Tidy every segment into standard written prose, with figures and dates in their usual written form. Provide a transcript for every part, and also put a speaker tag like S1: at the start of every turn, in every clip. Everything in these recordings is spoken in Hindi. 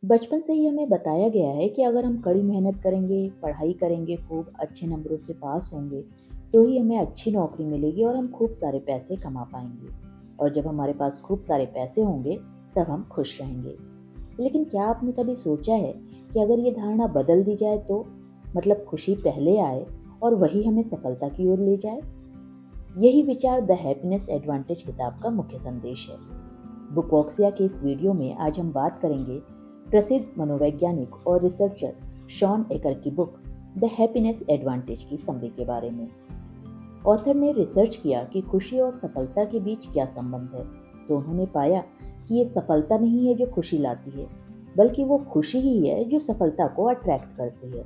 S1: बचपन से ही हमें बताया गया है कि अगर हम कड़ी मेहनत करेंगे, पढ़ाई करेंगे, खूब अच्छे नंबरों से पास होंगे, तो ही हमें अच्छी नौकरी मिलेगी और हम खूब सारे पैसे कमा पाएंगे। और जब हमारे पास खूब सारे पैसे होंगे, तब हम खुश रहेंगे। लेकिन क्या आपने कभी सोचा है कि अगर ये धारणा बदल दी जाए तो मतलब खुशी पहले आए और वही हमें सफलता की ओर ले जाए? यही विचार द हैप्पीनेस एडवांटेज किताब का मुख्य संदेश है। बुकॉक्सिया के इस वीडियो में आज हम बात करेंगे प्रसिद्ध मनोवैज्ञानिक और रिसर्चर शॉन एकर की बुक द हैप्पीनेस एडवांटेज की समरी के बारे में। ऑथर ने रिसर्च किया कि खुशी और सफलता के बीच क्या संबंध है, तो उन्होंने पाया कि ये सफलता नहीं है जो खुशी लाती है, बल्कि वो खुशी ही है जो सफलता को अट्रैक्ट करती है।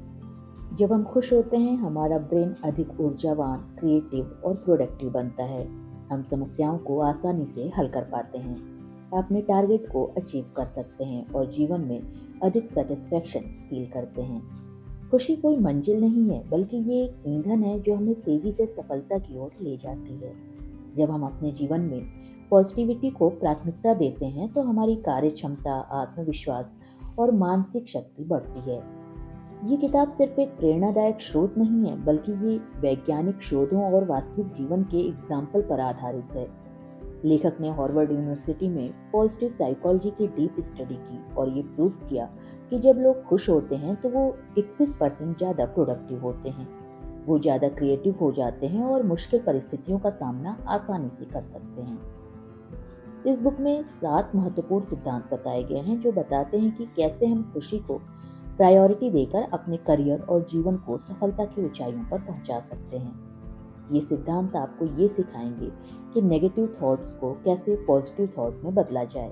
S1: जब हम खुश होते हैं, हमारा ब्रेन अधिक ऊर्जावान, क्रिएटिव और प्रोडक्टिव बनता है। हम समस्याओं को आसानी से हल कर पाते हैं, अपने टारगेट को अचीव कर सकते हैं और जीवन में अधिक सेटिस्फैक्शन फील करते हैं। खुशी कोई मंजिल नहीं है, बल्कि ये एक ईंधन है जो हमें तेजी से सफलता की ओर ले जाती है। जब हम अपने जीवन में पॉजिटिविटी को प्राथमिकता देते हैं, तो हमारी कार्य क्षमता, आत्मविश्वास और मानसिक शक्ति बढ़ती है। ये किताब सिर्फ एक प्रेरणादायक स्रोत नहीं है, बल्कि ये वैज्ञानिक शोधों और वास्तविक जीवन के एग्जाम्पल पर आधारित है। लेखक ने हार्वर्ड यूनिवर्सिटी में पॉजिटिव साइकोलॉजी की डीप स्टडी की और ये प्रूफ किया कि जब लोग खुश होते हैं तो वो 31% ज़्यादा प्रोडक्टिव होते हैं, वो ज़्यादा क्रिएटिव हो जाते हैं और मुश्किल परिस्थितियों का सामना आसानी से कर सकते हैं। इस बुक में 7 महत्वपूर्ण सिद्धांत बताए गए हैं जो बताते हैं कि कैसे हम खुशी को प्रायोरिटी देकर अपने करियर और जीवन को सफलता की ऊंचाइयों पर पहुंचा सकते हैं। ये सिद्धांत आपको ये सिखाएंगे कि नेगेटिव थॉट्स को कैसे पॉजिटिव थॉट में बदला जाए,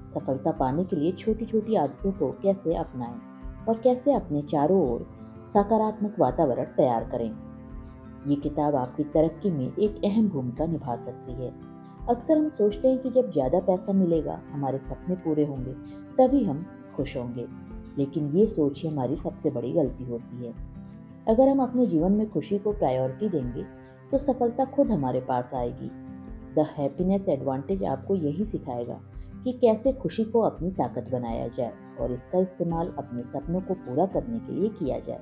S1: सफलता पाने के लिए छोटी छोटी आदतों को कैसे अपनाएं और कैसे अपने चारों ओर सकारात्मक वातावरण तैयार करें। ये किताब आपकी तरक्की में एक अहम भूमिका निभा सकती है। अक्सर हम सोचते हैं कि जब ज़्यादा पैसा मिलेगा, हमारे सपने पूरे होंगे, तभी हम खुश होंगे। लेकिन ये सोच ही हमारी सबसे बड़ी गलती होती है। अगर हम अपने जीवन में खुशी को प्रायोरिटी देंगे, तो सफलता खुद हमारे पास आएगी। द हैप्पीनेस एडवांटेज आपको यही सिखाएगा कि कैसे खुशी को अपनी ताकत बनाया जाए और इसका इस्तेमाल अपने सपनों को पूरा करने के लिए किया जाए।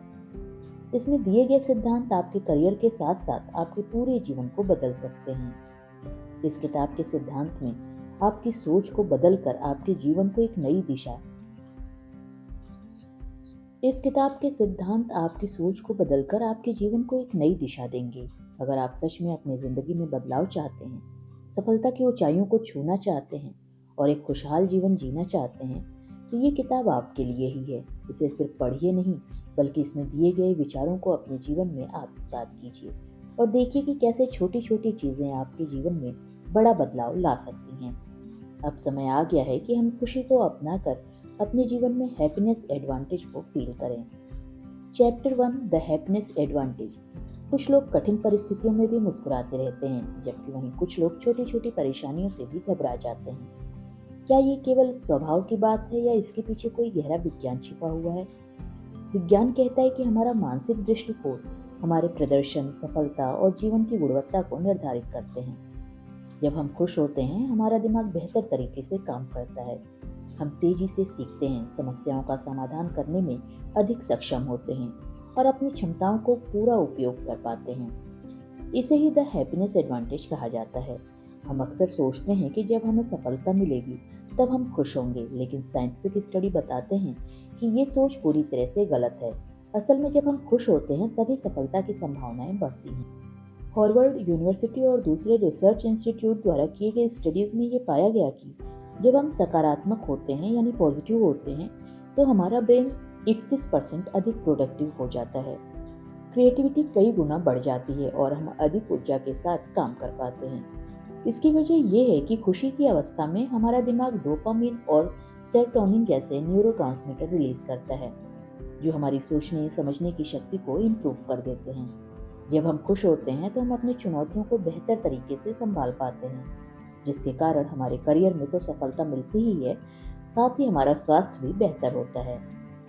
S1: इसमें दिए गए सिद्धांत आपके करियर के साथ साथ आपके पूरे जीवन को बदल सकते हैं। इस किताब के सिद्धांत में आपकी सोच को बदलकर आपके जीवन को एक नई दिशा इस किताब के सिद्धांत आपकी सोच को बदलकर आपके जीवन को एक नई दिशा देंगे। अगर आप सच में अपनी जिंदगी में बदलाव चाहते हैं, सफलता की ऊंचाइयों को छूना चाहते हैं और एक खुशहाल जीवन जीना चाहते हैं, तो ये किताब आपके लिए ही है। इसे सिर्फ पढ़िए नहीं, बल्कि इसमें दिए गए विचारों को अपने जीवन में आत्मसात कीजिए और देखिए कि कैसे छोटी छोटी चीजें आपके जीवन में बड़ा बदलाव ला सकती हैं। अब समय आ गया है कि हम खुशी को अपनाकर अपने जीवन में हैप्पीनेस एडवांटेज को फील करें। Chapter 1, the happiness advantage. कुछ लोग कठिन परिस्थितियों में भी मुस्कुराते रहते हैं, जबकि वहीं कुछ लोग छोटी छोटी परेशानियों से भी घबरा जाते हैं। क्या ये केवल स्वभाव की बात है या इसके पीछे कोई गहरा विज्ञान छिपा हुआ है? विज्ञान कहता है कि हमारा मानसिक दृष्टिकोण हमारे प्रदर्शन, सफलता और जीवन की गुणवत्ता को निर्धारित करते हैं। जब हम खुश होते हैं, हमारा दिमाग बेहतर तरीके से काम करता है। हम तेजी से सीखते हैं, समस्याओं का समाधान करने में अधिक सक्षम होते हैं और अपनी क्षमताओं को पूरा उपयोग कर पाते हैं। इसे ही द हैप्पीनेस एडवांटेज कहा जाता है। हम अक्सर सोचते हैं कि जब हमें सफलता मिलेगी तब हम खुश होंगे, लेकिन साइंटिफिक स्टडी बताते हैं कि ये सोच पूरी तरह से गलत है। असल में जब हम खुश होते हैं तभी सफलता की संभावनाएं बढ़ती हैं। हार्वर्ड यूनिवर्सिटी और दूसरे रिसर्च इंस्टीट्यूट द्वारा किए गए स्टडीज में ये पाया गया कि जब हम सकारात्मक होते हैं यानी पॉजिटिव होते हैं, तो हमारा ब्रेन 31% अधिक प्रोडक्टिव हो जाता है। क्रिएटिविटी कई गुना बढ़ जाती है और हम अधिक ऊर्जा के साथ काम कर पाते हैं। इसकी वजह यह है कि खुशी की अवस्था में हमारा दिमाग डोपामिन और सेरोटोनिन जैसे न्यूरोट्रांसमीटर रिलीज करता है, जो हमारी सोचने समझने की शक्ति को इम्प्रूव कर देते हैं। जब हम खुश होते हैं तो हम अपनी चुनौतियों को बेहतर तरीके से संभाल पाते हैं, जिसके कारण हमारे करियर में तो सफलता मिलती ही है, साथ ही हमारा स्वास्थ्य भी बेहतर होता है,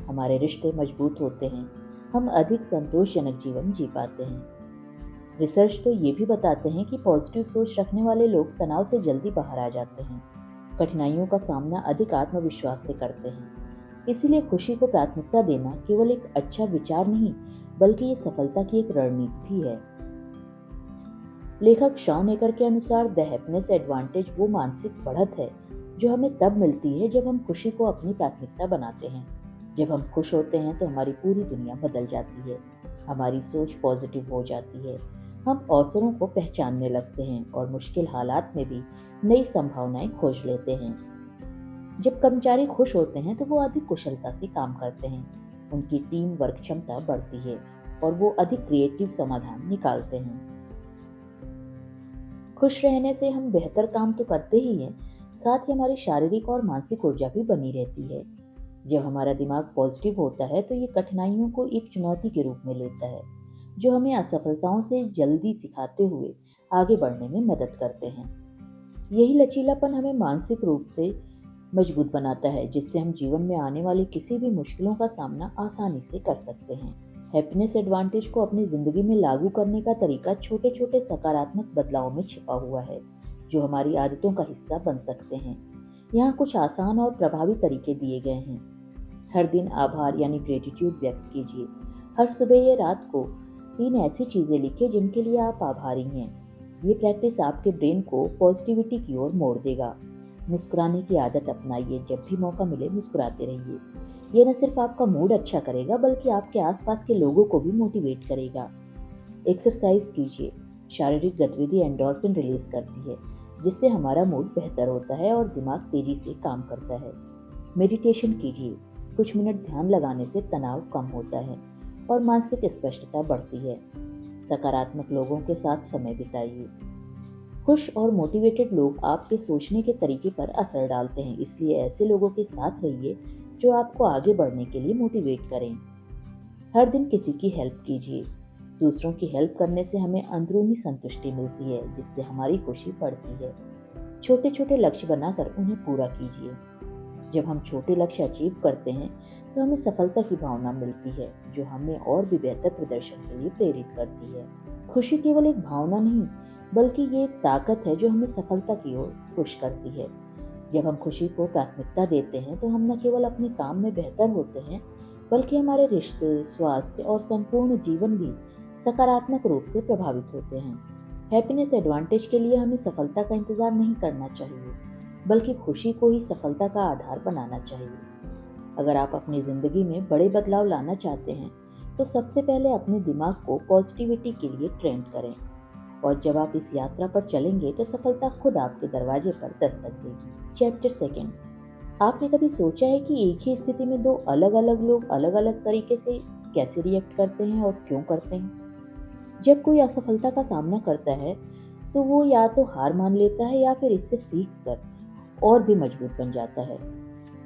S1: हमारे रिश्ते मजबूत होते हैं, हम अधिक संतोषजनक जीवन जी पाते हैं। रिसर्च तो ये भी बताते हैं कि पॉजिटिव सोच रखने वाले लोग तनाव से जल्दी बाहर आ जाते हैं, कठिनाइयों का सामना अधिक आत्मविश्वास से करते हैं इसीलिए खुशी को प्राथमिकता देना केवल एक अच्छा विचार नहीं, बल्कि ये सफलता की एक रणनीति भी है। लेखक शॉन एकर के अनुसार द हैप्पीनेस एडवांटेज वो मानसिक बढ़त है जो हमें तब मिलती है जब हम खुशी को अपनी प्राथमिकता बनाते हैं। जब हम खुश होते हैं तो हमारी पूरी दुनिया बदल जाती है, हमारी सोच पॉजिटिव हो जाती है, हम अवसरों को पहचानने लगते हैं और मुश्किल हालात में भी नई संभावनाएं खोज लेते हैं। जब कर्मचारी खुश होते हैं तो वो अधिक कुशलता से काम करते हैं, उनकी टीम वर्क क्षमता बढ़ती है और वो अधिक क्रिएटिव समाधान निकालते हैं। खुश रहने से हम बेहतर काम तो करते ही हैं, साथ ही हमारी शारीरिक और मानसिक ऊर्जा भी बनी रहती है। जब हमारा दिमाग पॉजिटिव होता है तो ये कठिनाइयों को एक चुनौती के रूप में लेता है, जो हमें असफलताओं से जल्दी सिखाते हुए आगे बढ़ने में मदद करते हैं। यही लचीलापन हमें मानसिक रूप से मजबूत बनाता है, जिससे हम जीवन में आने वाली किसी भी मुश्किलों का सामना आसानी से कर सकते हैं। हैप्पीनेस एडवांटेज को अपनी जिंदगी में लागू करने का तरीका छोटे छोटे सकारात्मक बदलावों में छिपा हुआ है, जो हमारी आदतों का हिस्सा बन सकते हैं। यहाँ कुछ आसान और प्रभावी तरीके दिए गए हैं। हर दिन आभार यानी ग्रेटिट्यूड व्यक्त कीजिए। हर सुबह या रात को 3 ऐसी चीजें लिखें जिनके लिए आप आभारी हैं। ये प्रैक्टिस आपके ब्रेन को पॉजिटिविटी की ओर मोड़ देगा। मुस्कुराने की आदत अपनाइए, जब भी मौका मिले मुस्कुराते रहिए। ये न सिर्फ आपका मूड अच्छा करेगा बल्कि आपके आसपास के लोगों को भी मोटिवेट करेगा। एक्सरसाइज कीजिए। शारीरिक गतिविधि एंडोर्फिन रिलीज करती है, जिससे हमारा मूड बेहतर होता है और दिमाग तेजी से काम करता है। मेडिटेशन कीजिए। कुछ मिनट ध्यान लगाने से तनाव कम होता है और मानसिक स्पष्टता बढ़ती है। सकारात्मक लोगों के साथ समय बिताइए। खुश और मोटिवेटेड लोग आपके सोचने के तरीके पर असर डालते हैं, इसलिए ऐसे लोगों के साथ रहिए जो आपको आगे बढ़ने के लिए मोटिवेट करें। हर दिन किसी की हेल्प कीजिए। दूसरों की हेल्प करने से हमें अंदरूनी संतुष्टि मिलती है, जिससे हमारी खुशी बढ़ती है। छोटे छोटे लक्ष्य बनाकर उन्हें पूरा कीजिए। जब हम छोटे लक्ष्य अचीव करते हैं तो हमें सफलता की भावना मिलती है, जो हमें और भी बेहतर प्रदर्शन के लिए प्रेरित करती है। खुशी केवल एक भावना नहीं, बल्कि ये एक ताकत है जो हमें सफलता की ओर पुश करती है। जब हम खुशी को प्राथमिकता देते हैं तो हम न केवल अपने काम में बेहतर होते हैं, बल्कि हमारे रिश्ते, स्वास्थ्य और संपूर्ण जीवन भी सकारात्मक रूप से प्रभावित होते हैं। हैप्पीनेस एडवांटेज के लिए हमें सफलता का इंतजार नहीं करना चाहिए, बल्कि खुशी को ही सफलता का आधार बनाना चाहिए। अगर आप अपनी जिंदगी में बड़े बदलाव लाना चाहते हैं तो सबसे पहले अपने दिमाग को पॉजिटिविटी के लिए ट्रेन करें, और जब आप इस यात्रा पर चलेंगे तो सफलता खुद आपके दरवाजे पर दस्तक देगी। चैप्टर 2। आपने कभी सोचा है कि एक ही स्थिति में दो अलग अलग लोग अलग अलग तरीके से कैसे रिएक्ट करते हैं और क्यों करते हैं? जब कोई असफलता का सामना करता है तो वो या तो हार मान लेता है या फिर इससे सीख कर और भी मजबूत बन जाता है।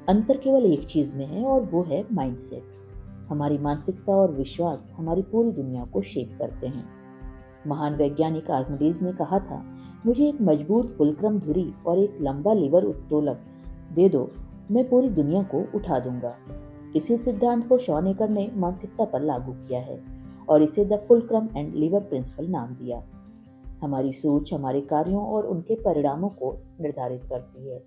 S1: अंतर केवल एक चीज में है और वो है माइंडसेट। हमारी मानसिकता और विश्वास हमारी पूरी दुनिया को शेप करते हैं। महान वैज्ञानिक आर्किमिडीज ने कहा था, मुझे एक मजबूत फुलक्रम धुरी और एक लंबा लीवर उत्तोलक दे दो, मैं पूरी दुनिया को उठा दूंगा। इसी सिद्धांत को शॉन एकर ने मानसिकता पर लागू किया है और इसे the fulcrum and lever principle नाम दिया। हमारी सोच हमारे कार्यों और उनके परिणामों को निर्धारित करती है।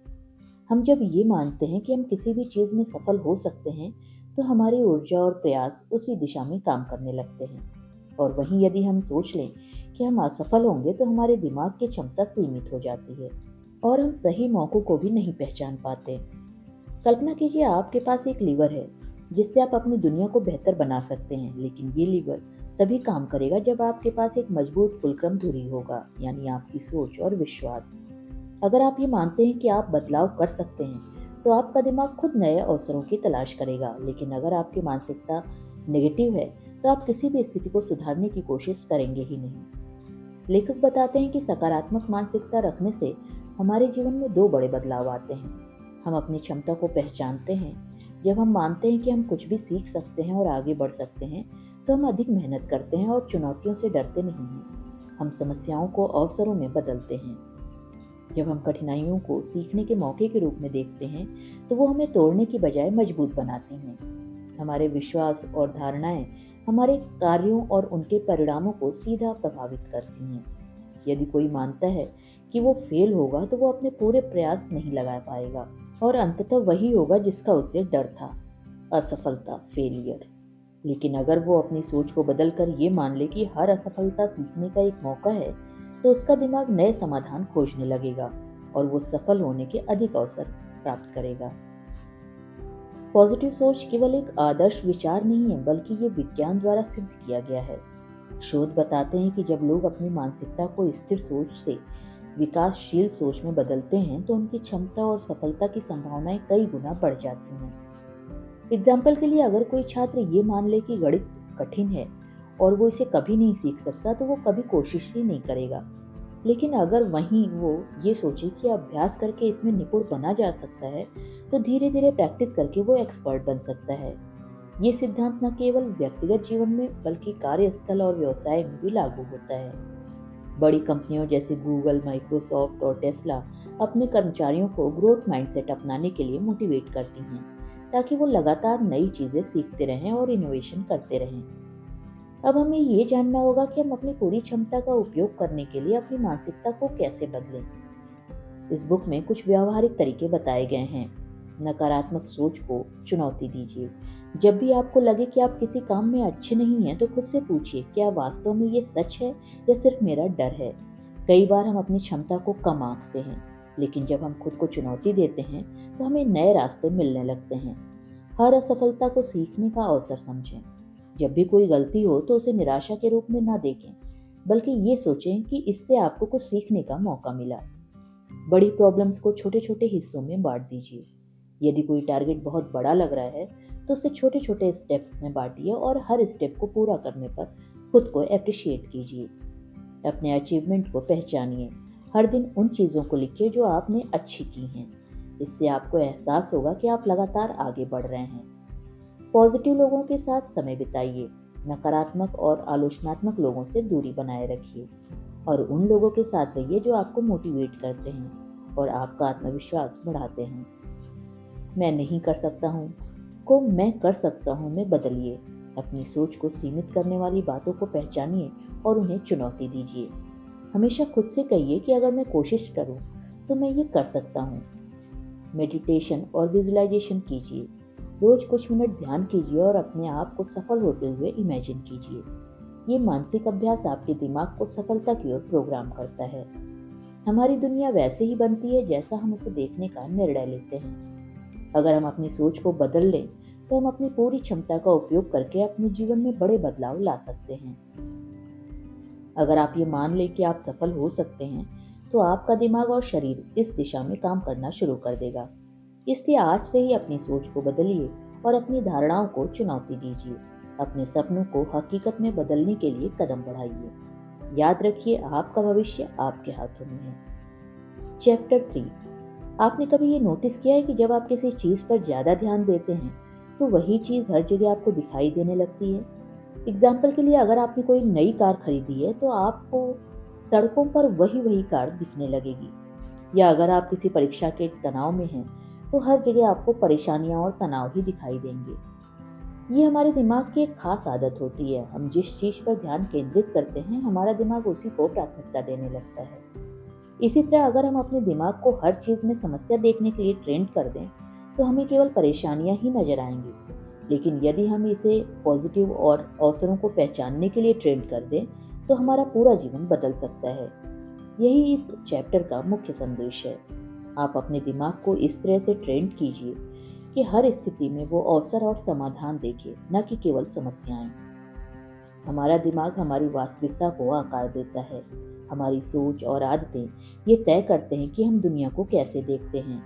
S1: हम जब ये मानते हैं कि हम किसी भी चीज में सफल हो सकते हैं तो हमारी ऊर्जा और प्रयास उसी दिशा में काम करने लगते हैं। और वहीं यदि हम सोच लें कि हम असफल होंगे तो हमारे दिमाग की क्षमता सीमित हो जाती है और हम सही मौकों को भी नहीं पहचान पाते। कल्पना कीजिए आपके पास एक लीवर है जिससे आप अपनी दुनिया को बेहतर बना सकते हैं, लेकिन ये लीवर तभी काम करेगा जब आपके पास एक मजबूत फुलक्रम धुरी होगा, यानी आपकी सोच और विश्वास। अगर आप ये मानते हैं कि आप बदलाव कर सकते हैं तो आपका दिमाग खुद नए अवसरों की तलाश करेगा, लेकिन अगर आपकी मानसिकता नेगेटिव है तो आप किसी भी स्थिति को सुधारने की कोशिश करेंगे ही नहीं। लेखक बताते हैं कि सकारात्मक मानसिकता रखने से हमारे जीवन में 2 बड़े बदलाव आते हैं। हम अपनी क्षमता को पहचानते हैं। जब हम मानते हैं कि हम कुछ भी सीख सकते हैं और आगे बढ़ सकते हैं तो हम अधिक मेहनत करते हैं और चुनौतियों से डरते नहीं हैं। हम समस्याओं को अवसरों में बदलते हैं। जब हम कठिनाइयों को सीखने के मौके के रूप में देखते हैं तो वो हमें तोड़ने की बजाय मजबूत बनाती हैं। हमारे विश्वास और धारणाएं हमारे कार्यों और उनके परिणामों को सीधा प्रभावित करती हैं। यदि कोई मानता है कि वो फेल होगा तो वो अपने पूरे प्रयास नहीं लगा पाएगा और अंततः वही होगा जिसका उसे डर था। असफलता, फेलियर। लेकिन अगर वो अपनी सोच को बदलकर ये मान ले कि हर असफलता सीखने का एक मौका है, तो उसका दिमाग नए समाधान खोजने लगेगा और वो सफल होने के अधिक अवसर प्राप्त करेगा। पॉजिटिव सोच केवल एक आदर्श विचार नहीं है, बल्कि ये विज्ञान द्वारा सिद्ध किया गया है। शोध बताते हैं कि जब लोग अपनी मानसिकता को स्थिर सोच से विकासशील सोच में बदलते हैं, तो उनकी क्षमता और सफलता की संभावनाएं कई गुना बढ़ जाती हैं। एग्जाम्पल के लिए, अगर कोई छात्र ये मान ले कि गणित कठिन है और वो इसे कभी नहीं सीख सकता, तो वो कभी कोशिश ही नहीं करेगा। लेकिन अगर वहीं वो ये सोचे कि अभ्यास करके इसमें निपुण बना जा सकता है, तो धीरे धीरे प्रैक्टिस करके वो एक्सपर्ट बन सकता है। ये सिद्धांत न केवल व्यक्तिगत जीवन में, बल्कि कार्यस्थल और व्यवसाय में भी लागू होता है। बड़ी कंपनियों जैसे गूगल, माइक्रोसॉफ्ट और टेस्ला अपने कर्मचारियों को ग्रोथ माइंडसेट अपनाने के लिए मोटिवेट करती हैं, ताकि वो लगातार नई चीजें सीखते रहें और इनोवेशन करते रहें। अब हमें ये जानना होगा कि हम अपनी पूरी क्षमता का उपयोग करने के लिए अपनी मानसिकता को कैसे बदलें। इस बुक में कुछ व्यावहारिक तरीके बताए गए हैं। नकारात्मक सोच को चुनौती दीजिए। जब भी आपको लगे कि आप किसी काम में अच्छे नहीं हैं, तो खुद से पूछिए, क्या वास्तव में ये सच है या सिर्फ मेरा डर है। कई बार हम अपनी क्षमता को कम आंकते हैं, लेकिन जब हम खुद को चुनौती देते हैं, तो हमें नए रास्ते मिलने लगते हैं। हर असफलता को सीखने का अवसर समझें। जब भी कोई गलती हो, तो उसे निराशा के रूप में ना देखें, बल्कि ये सोचें कि इससे आपको कुछ सीखने का मौका मिला। बड़ी प्रॉब्लम्स को छोटे छोटे हिस्सों में बांट दीजिए। यदि कोई टारगेट बहुत बड़ा लग रहा है, तो उसे छोटे छोटे स्टेप्स में बांटिए और हर स्टेप को पूरा करने पर खुद को अप्रिशिएट कीजिए। अपने अचीवमेंट को पहचानिए। हर दिन उन चीज़ों को लिखिए जो आपने अच्छी की हैं। इससे आपको एहसास होगा कि आप लगातार आगे बढ़ रहे हैं। पॉजिटिव लोगों के साथ समय बिताइए। नकारात्मक और आलोचनात्मक लोगों से दूरी बनाए रखिए और उन लोगों के साथ रहिए जो आपको मोटिवेट करते हैं और आपका आत्मविश्वास बढ़ाते हैं। मैं नहीं कर सकता हूँ को मैं कर सकता हूँ में बदलिए। अपनी सोच को सीमित करने वाली बातों को पहचानिए और उन्हें चुनौती दीजिए। हमेशा खुद से कहिए कि अगर मैं कोशिश करूँ तो मैं ये कर सकता हूँ। मेडिटेशन और विजुअलाइजेशन कीजिए। रोज कुछ मिनट ध्यान कीजिए और अपने आप को सफल होते हुए इमेजिन कीजिए। ये मानसिक अभ्यास आपके दिमाग को सफलता की ओर प्रोग्राम करता है। हमारी दुनिया वैसे ही बनती है जैसा हम उसे देखने का निर्णय लेते हैं। अगर हम अपनी सोच को बदल लें, तो हम अपनी पूरी क्षमता का उपयोग करके अपने जीवन में बड़े बदलाव ला सकते हैं। अगर आप ये मान लें कि आप सफल हो सकते हैं, तो आपका दिमाग और शरीर इस दिशा में काम करना शुरू कर देगा। इसलिए आज से ही अपनी सोच को बदलिए और अपनी धारणाओं को चुनौती दीजिए। अपने सपनों को हकीकत में बदलने के लिए कदम बढ़ाइए। याद रखिए, आपका भविष्य आपके हाथों में है। चैप्टर 3। आपने कभी ये नोटिस किया है कि जब आप किसी चीज़ पर ज़्यादा ध्यान देते हैं, तो वही चीज़ हर जगह आपको दिखाई देने लगती है। एग्जाम्पल के लिए, अगर आपने कोई नई कार खरीदी है, तो आपको सड़कों पर वही वही कार दिखने लगेगी। या अगर आप किसी परीक्षा के तनाव में हैं, तो हर जगह आपको परेशानियां और तनाव ही दिखाई देंगे। ये हमारे दिमाग की एक खास आदत होती है। हम जिस चीज़ पर ध्यान केंद्रित करते हैं, हमारा दिमाग उसी को प्राथमिकता देने लगता है। इसी तरह अगर हम अपने दिमाग को हर चीज़ में समस्या देखने के लिए ट्रेंड कर दें, तो हमें केवल परेशानियां ही नजर आएंगी। लेकिन यदि हम इसे पॉजिटिव और अवसरों को पहचानने के लिए ट्रेंड कर दें, तो हमारा पूरा जीवन बदल सकता है। यही इस चैप्टर का मुख्य संदेश है। आप अपने दिमाग को इस तरह से ट्रेंड कीजिए कि हर स्थिति में वो अवसर और समाधान देखे, न कि केवल समस्याएं। हमारा दिमाग हमारी वास्तविकता को आकार देता है। हमारी सोच और आदतें ये तय करते हैं कि हम दुनिया को कैसे देखते हैं।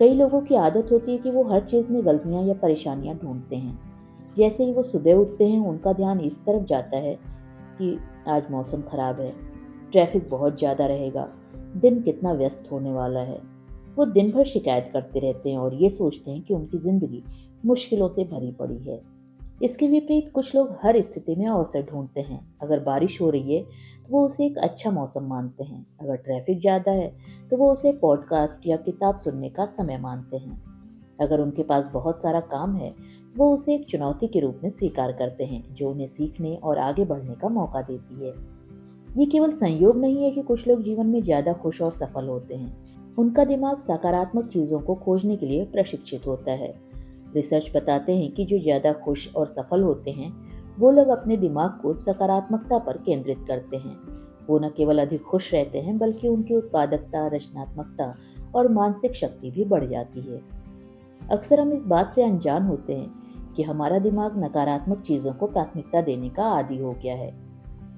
S1: कई लोगों की आदत होती है कि वो हर चीज़ में गलतियां या परेशानियां ढूंढते हैं। जैसे ही वो सुबह उठते हैं, उनका ध्यान इस तरफ जाता है कि आज मौसम खराब है, ट्रैफिक बहुत ज़्यादा रहेगा, दिन कितना व्यस्त होने वाला है। वो दिन भर शिकायत करते रहते हैं और ये सोचते हैं कि उनकी ज़िंदगी मुश्किलों से भरी पड़ी है। इसके विपरीत कुछ लोग हर स्थिति में अवसर ढूंढते हैं। अगर बारिश हो रही है, तो वो उसे एक अच्छा मौसम मानते हैं। अगर ट्रैफिक ज़्यादा है, तो वो उसे पॉडकास्ट या किताब सुनने का समय मानते हैं। अगर उनके पास बहुत सारा काम है, वो उसे एक चुनौती के रूप में स्वीकार करते हैं, जो उन्हें सीखने और आगे बढ़ने का मौका देती है। ये केवल संयोग नहीं है कि कुछ लोग जीवन में ज़्यादा खुश और सफल होते हैं। उनका दिमाग सकारात्मक चीज़ों को खोजने के लिए प्रशिक्षित होता है। रिसर्च बताते हैं कि जो ज़्यादा खुश और सफल होते हैं वो लोग अपने दिमाग को सकारात्मकता पर केंद्रित करते हैं। वो न केवल अधिक खुश रहते हैं बल्कि उनकी उत्पादकता, रचनात्मकता और मानसिक शक्ति भी बढ़ जाती है। अक्सर हम इस बात से अनजान होते हैं कि हमारा दिमाग नकारात्मक चीज़ों को प्राथमिकता देने का आदी हो गया है।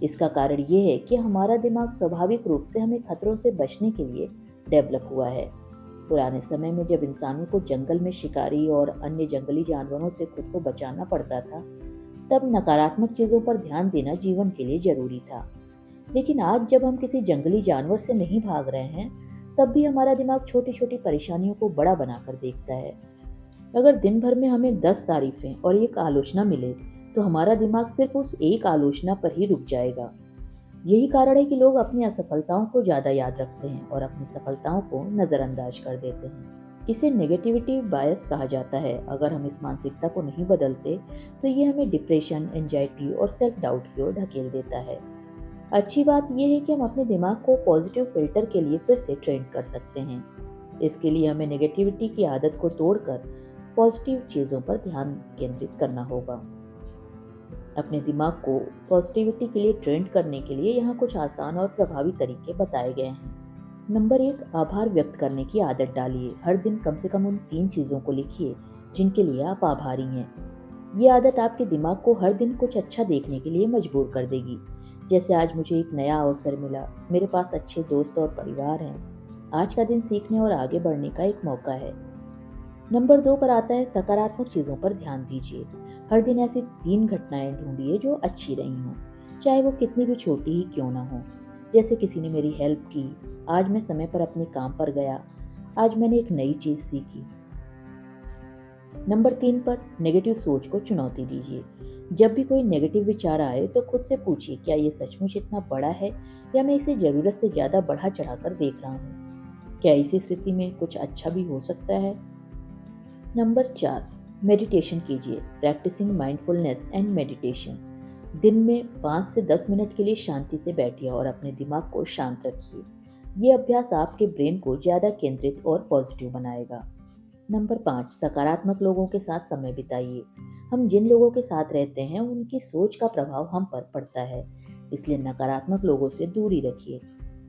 S1: इसका कारण ये है कि हमारा दिमाग स्वाभाविक रूप से हमें खतरों से बचने के लिए डेवलप हुआ है। पुराने समय में जब इंसानों को जंगल में शिकारी और अन्य जंगली जानवरों से खुद को बचाना पड़ता था, तब नकारात्मक चीज़ों पर ध्यान देना जीवन के लिए जरूरी था। लेकिन आज जब हम किसी जंगली जानवर से नहीं भाग रहे हैं, तब भी हमारा दिमाग छोटी छोटी परेशानियों को बड़ा बनाकर देखता है। अगर दिन भर में हमें 10 तारीफें और एक आलोचना मिले, तो हमारा दिमाग सिर्फ उस एक आलोचना पर ही रुक जाएगा। यही कारण है कि लोग अपनी असफलताओं को ज़्यादा याद रखते हैं और अपनी सफलताओं को नज़रअंदाज कर देते हैं। इसे नेगेटिविटी बायस कहा जाता है। अगर हम इस मानसिकता को नहीं बदलते, तो ये हमें डिप्रेशन, एंजाइटी और सेल्फ डाउट की ओर ढकेल देता है। अच्छी बात यह है कि हम अपने दिमाग को पॉजिटिव फिल्टर के लिए फिर से ट्रेन कर सकते हैं। इसके लिए हमें नेगेटिविटी की आदत को तोड़कर पॉजिटिव चीज़ों पर ध्यान केंद्रित करना होगा। अपने दिमाग को पॉजिटिविटी के लिए ट्रेंड करने के लिए यहाँ कुछ आसान और प्रभावी तरीके बताए गए हैं। नंबर 1, आभार व्यक्त करने की आदत डालिए। हर दिन कम से कम उन 3 चीज़ों को लिखिए जिनके लिए आप आभारी हैं। ये आदत आपके दिमाग को हर दिन कुछ अच्छा देखने के लिए मजबूर कर देगी। जैसे, आज मुझे एक नया अवसर मिला, मेरे पास अच्छे दोस्त और परिवार हैं, आज का दिन सीखने और आगे बढ़ने का एक मौका है। नंबर 2 पर आता है सकारात्मक चीज़ों पर ध्यान दीजिए। हर दिन ऐसी 3 घटनाएं ढूंढिए जो अच्छी रही हों, चाहे वो कितनी भी छोटी ही क्यों ना हो। जैसे, किसी ने मेरी हेल्प की, आज मैं समय पर अपने काम पर गया, आज मैंने एक नई चीज़ सीखी। नंबर 3 पर नेगेटिव सोच को चुनौती दीजिए। जब भी कोई नेगेटिव विचार आए तो खुद से पूछिए, क्या ये सचमुच इतना बड़ा है या मैं इसे ज़रूरत से ज़्यादा बढ़ा चढ़ाकर देख रहा हूँ? क्या इसी स्थिति में कुछ अच्छा भी हो सकता है? नंबर 4, मेडिटेशन कीजिए। Practising mindfulness and meditation. दिन में 5 से 10 मिनट के लिए शांति से बैठिए और अपने दिमाग को शांत रखिए। ये अभ्यास आपके ब्रेन को ज़्यादा केंद्रित और पॉजिटिव बनाएगा। नंबर 5, सकारात्मक लोगों के साथ समय बिताइए। हम जिन लोगों के साथ रहते हैं उनकी सोच का प्रभाव हम पर पड़ता है, इसलिए नकारात्मक लोगों से दूरी रखिए।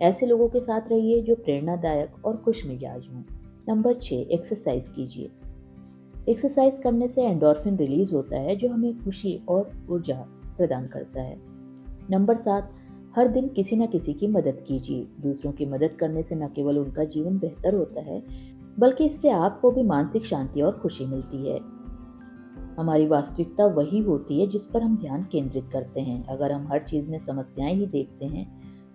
S1: ऐसे लोगों के साथ रहिए जो प्रेरणादायक और खुश मिजाज हों। नंबर 6, एक्सरसाइज कीजिए। एक्सरसाइज करने से एंडोर्फिन रिलीज होता है जो हमें खुशी और ऊर्जा प्रदान करता है। नंबर 7, हर दिन किसी न किसी की मदद कीजिए। दूसरों की मदद करने से न केवल उनका जीवन बेहतर होता है, बल्कि इससे आपको भी मानसिक शांति और खुशी मिलती है। हमारी वास्तविकता वही होती है जिस पर हम ध्यान केंद्रित करते हैं। अगर हम हर चीज़ में समस्याएं ही देखते हैं,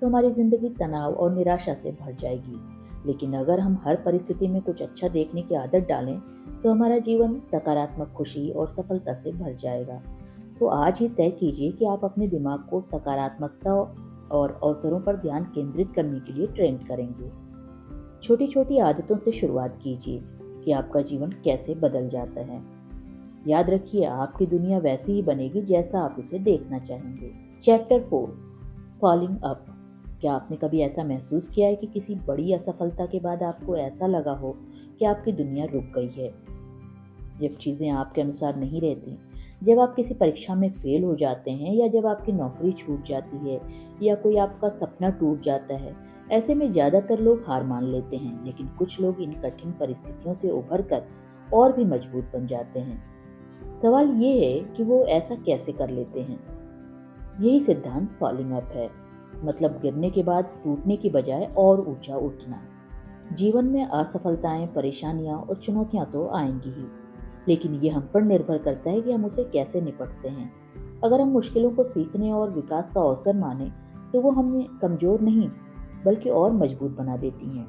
S1: तो हमारी जिंदगी तनाव और निराशा से भर जाएगी। लेकिन अगर हम हर परिस्थिति में कुछ अच्छा देखने की आदत डालें, तो हमारा जीवन सकारात्मक खुशी और सफलता से भर जाएगा। तो आज ही तय कीजिए कि आप अपने दिमाग को सकारात्मकता और अवसरों पर ध्यान केंद्रित करने के लिए ट्रेन करेंगे। छोटी छोटी आदतों से शुरुआत कीजिए कि आपका जीवन कैसे बदल जाता है। याद रखिए, आपकी दुनिया वैसी ही बनेगी जैसा आप उसे देखना चाहेंगे। Chapter 4, falling up. क्या आपने कभी ऐसा महसूस किया है कि किसी बड़ी असफलता के बाद आपको ऐसा लगा हो कि आपकी दुनिया रुक गई है? जब चीज़ें आपके अनुसार नहीं रहती, जब आप किसी परीक्षा में फेल हो जाते हैं, या जब आपकी नौकरी छूट जाती है, या कोई आपका सपना टूट जाता है, ऐसे में ज़्यादातर लोग हार मान लेते हैं। लेकिन कुछ लोग इन कठिन परिस्थितियों से उभर कर और भी मजबूत बन जाते हैं। सवाल ये है कि वो ऐसा कैसे कर लेते हैं। यही सिद्धांत फॉलिंग अप है, मतलब गिरने के बाद टूटने की बजाय और ऊंचा उठना। जीवन में असफलताएं, परेशानियां और चुनौतियां तो आएंगी ही, लेकिन ये हम पर निर्भर करता है कि हम उसे कैसे निपटते हैं। अगर हम मुश्किलों को सीखने और विकास का अवसर माने, तो वो हमें कमजोर नहीं बल्कि और मजबूत बना देती हैं।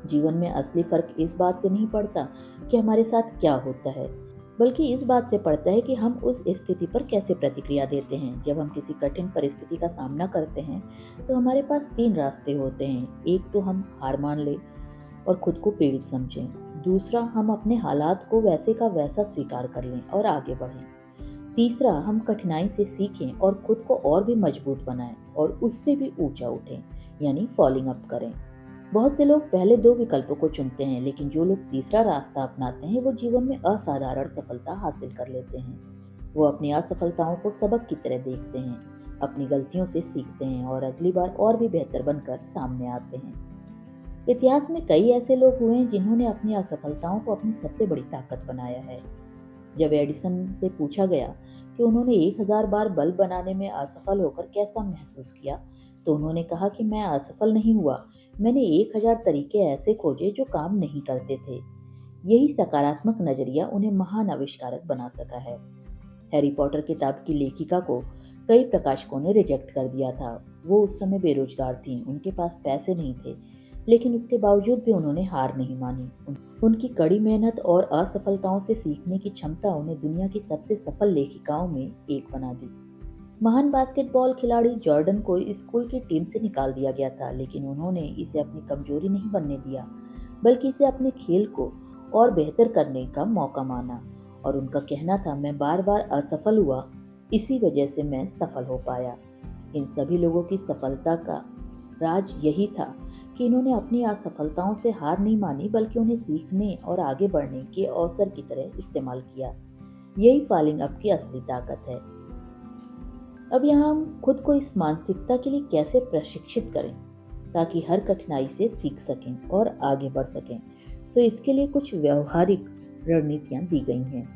S1: जीवन में असली फर्क इस बात से नहीं पड़ता कि हमारे साथ क्या होता है, बल्कि इस बात से पड़ता है कि हम उस स्थिति पर कैसे प्रतिक्रिया देते हैं। जब हम किसी कठिन परिस्थिति का सामना करते हैं, तो हमारे पास 3 रास्ते होते हैं। एक तो हम हार मान लें और खुद को पीड़ित समझें। दूसरा, हम अपने हालात को वैसे का वैसा स्वीकार कर लें और आगे बढ़ें। तीसरा, हम कठिनाई से सीखें और खुद को और भी मजबूत बनाएं और उससे भी ऊंचा उठें, यानी फॉलिंग अप करें। बहुत से लोग पहले दो विकल्पों को चुनते हैं, लेकिन जो लोग तीसरा रास्ता अपनाते हैं वो जीवन में असाधारण सफलता हासिल कर लेते हैं। वो अपनी असफलताओं को सबक की तरह देखते हैं, अपनी गलतियों से सीखते हैं और अगली बार और भी बेहतर बनकर सामने आते हैं। इतिहास में कई ऐसे लोग हुए हैं जिन्होंने अपनी असफलताओं को अपनी सबसे बड़ी ताकत बनाया है। जब एडिसन से पूछा गया कि उन्होंने 1000 बार बल्ब बनाने में असफल होकर कैसा महसूस किया, तो उन्होंने कहा कि मैं असफल नहीं हुआ, मैंने 1000 तरीके ऐसे खोजे जो काम नहीं करते थे। यही सकारात्मक नजरिया उन्हें महान आविष्कारक बना सका है। हैरी पॉटर किताब की लेखिका को कई प्रकाशकों ने रिजेक्ट कर दिया था। वो उस समय बेरोजगार थीं, उनके पास पैसे नहीं थे, लेकिन उसके बावजूद भी उन्होंने हार नहीं मानी। उनकी कड़ी मेहनत और असफलताओं से सीखने की क्षमता उन्हें दुनिया की सबसे सफल लेखिकाओं में एक बना दी। महान बास्केटबॉल खिलाड़ी जॉर्डन को स्कूल की टीम से निकाल दिया गया था, लेकिन उन्होंने इसे अपनी कमजोरी नहीं बनने दिया, बल्कि इसे अपने खेल को और बेहतर करने का मौका माना। और उनका कहना था, मैं बार बार असफल हुआ, इसी वजह से मैं सफल हो पाया। इन सभी लोगों की सफलता का राज यही था कि इन्होंने अपनी असफलताओं से हार नहीं मानी, बल्कि उन्हें सीखने और आगे बढ़ने के अवसर की तरह इस्तेमाल किया। यही फॉलिंग अप की असली ताकत है। अब यहाँ हम खुद को इस मानसिकता के लिए कैसे प्रशिक्षित करें ताकि हर कठिनाई से सीख सकें और आगे बढ़ सकें, तो इसके लिए कुछ व्यवहारिक रणनीतियां दी गई हैं।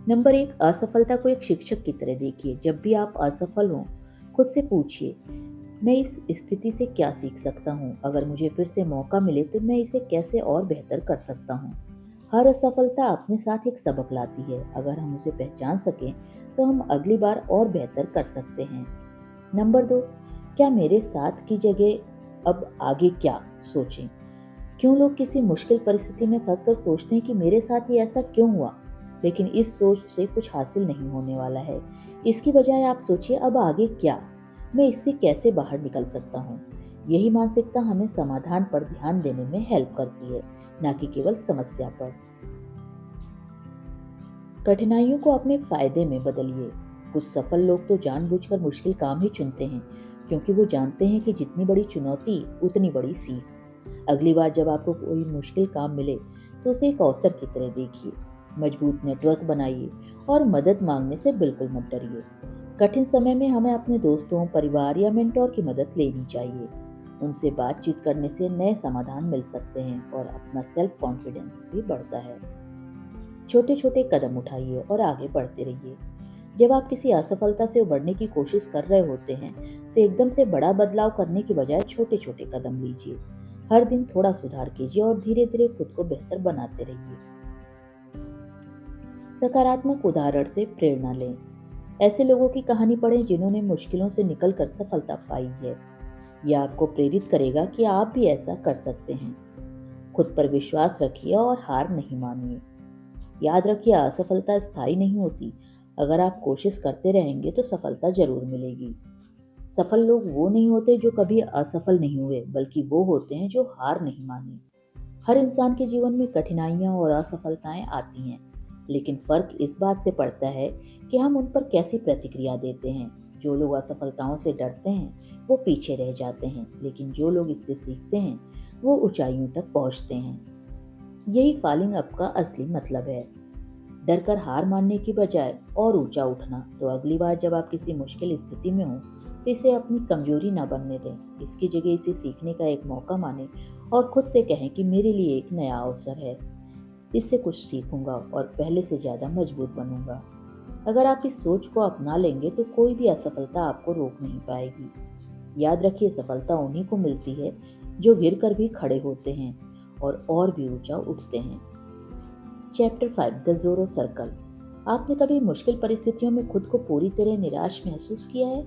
S1: नंबर 1, असफलता को एक शिक्षक की तरह देखिए। जब भी आप असफल हों, खुद से पूछिए, मैं इस स्थिति से क्या सीख सकता हूँ? अगर मुझे फिर से मौका मिले तो मैं इसे कैसे और बेहतर कर सकता हूँ? हर असफलता अपने साथ एक सबक लाती है। अगर हम उसे पहचान सकें तो हम अगली बार और बेहतर कर सकते हैं। नंबर 2, क्या मेरे साथ की जगह अब आगे क्या सोचें। क्यों लोग किसी मुश्किल परिस्थिति में फंसकर सोचते हैं कि मेरे साथ ही ऐसा क्यों हुआ, लेकिन इस सोच से कुछ हासिल नहीं होने वाला है। इसकी बजाय आप सोचिए, अब आगे क्या, मैं इससे कैसे बाहर निकल सकता हूँ। यही मानसिकता हमें समाधान पर ध्यान देने में हेल्प करती है, न कि केवल समस्या पर। कठिनाइयों को अपने फायदे में बदलिए। कुछ सफल लोग तो जानबूझकर मुश्किल काम ही चुनते हैं, क्योंकि वो जानते हैं कि जितनी बड़ी चुनौती उतनी बड़ी सीख। अगली बार जब आपको कोई मुश्किल काम मिले तो उसे एक अवसर की तरह देखिए। मजबूत नेटवर्क बनाइए और मदद मांगने से बिल्कुल मत डरिए। कठिन समय में हमें अपने दोस्तों, परिवार या मेंटोर की मदद लेनी चाहिए। उनसे बातचीत करने से नए समाधान मिल सकते हैं और अपना सेल्फ कॉन्फिडेंस भी बढ़ता है। छोटे छोटे कदम उठाइए और आगे बढ़ते रहिए। जब आप किसी असफलता से उबरने की कोशिश कर रहे होते हैं, तो एकदम से बड़ा बदलाव करने की बजाय छोटे छोटे कदम लीजिए। हर दिन थोड़ा सुधार कीजिए और धीरे धीरे खुद को बेहतर बनाते रहिए। सकारात्मक उदाहरण से प्रेरणा लें। ऐसे लोगों की कहानी पढ़ें जिन्होंने मुश्किलों से निकलकर सफलता पाई है। यह आपको प्रेरित करेगा कि आप भी ऐसा कर सकते हैं। खुद पर विश्वास रखिए और हार नहीं मानिए। याद रखिए, असफलता स्थायी नहीं होती। अगर आप कोशिश करते रहेंगे तो सफलता जरूर मिलेगी। सफल लोग वो नहीं होते जो कभी असफल नहीं हुए, बल्कि वो होते हैं जो हार नहीं मानी। हर इंसान के जीवन में कठिनाइयां और असफलताएं आती हैं, लेकिन फर्क इस बात से पड़ता है कि हम उन पर कैसी प्रतिक्रिया देते हैं। जो लोग असफलताओं से डरते हैं वो पीछे रह जाते हैं, लेकिन जो लोग इससे सीखते हैं वो ऊंचाइयों तक पहुंचते हैं। यही फॉलिंग अप का असली मतलब है। डर कर हार मानने की बजाय और ऊंचा उठना। तो अगली बार जब आप किसी मुश्किल स्थिति में हो तो इसे अपनी कमजोरी ना बनने दें। इसकी जगह इसे सीखने का एक मौका माने और खुद से कहें कि मेरे लिए एक नया अवसर है, इससे कुछ सीखूंगा और पहले से ज्यादा मजबूत बनूंगा। अगर आप इस सोच को अपना लेंगे तो कोई भी असफलता आपको रोक नहीं पाएगी। याद रखिए, सफलता उन्हीं को मिलती है जो गिर कर भी खड़े होते हैं और भी ऊंचा उठते हैं। Chapter 5, the zero circle. आपने कभी मुश्किल परिस्थितियों में खुद को पूरी तरह निराश महसूस किया है?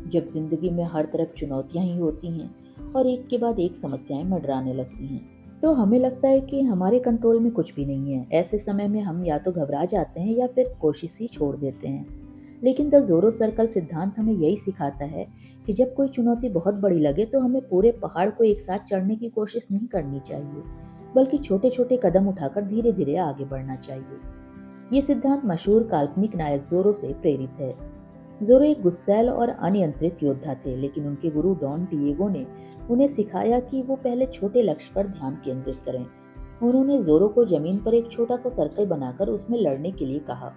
S1: जब जिंदगी में हर तरफ चुनौतियां ही होती हैं और एक के बाद एक समस्याएं मंडराने लगती हैं, तो हमें लगता है कि हमारे कंट्रोल में कुछ भी नहीं है। ऐसे समय में हम या तो घबरा जाते हैं या फिर कोशिश ही छोड़ देते हैं। लेकिन द ज़ोरो सर्कल सिद्धांत हमें यही सिखाता है कि जब कोई चुनौती बहुत बड़ी लगे तो हमें पूरे पहाड़ को एक साथ चढ़ने की कोशिश नहीं करनी चाहिए, बल्कि छोटे छोटे कदम उठाकर धीरे धीरे आगे बढ़ना चाहिए। ये सिद्धांत मशहूर काल्पनिक नायक ज़ोरो से प्रेरित है। ज़ोरो एक गुस्सैल और अनियंत्रित योद्धा थे, लेकिन उनके गुरु डॉन डिएगो ने उन्हें सिखाया कि वो पहले छोटे लक्ष्य पर ध्यान केंद्रित करें। उन्होंने ज़ोरो को ज़मीन पर एक छोटा सा सर्कल बनाकर उसमें लड़ने के लिए कहा,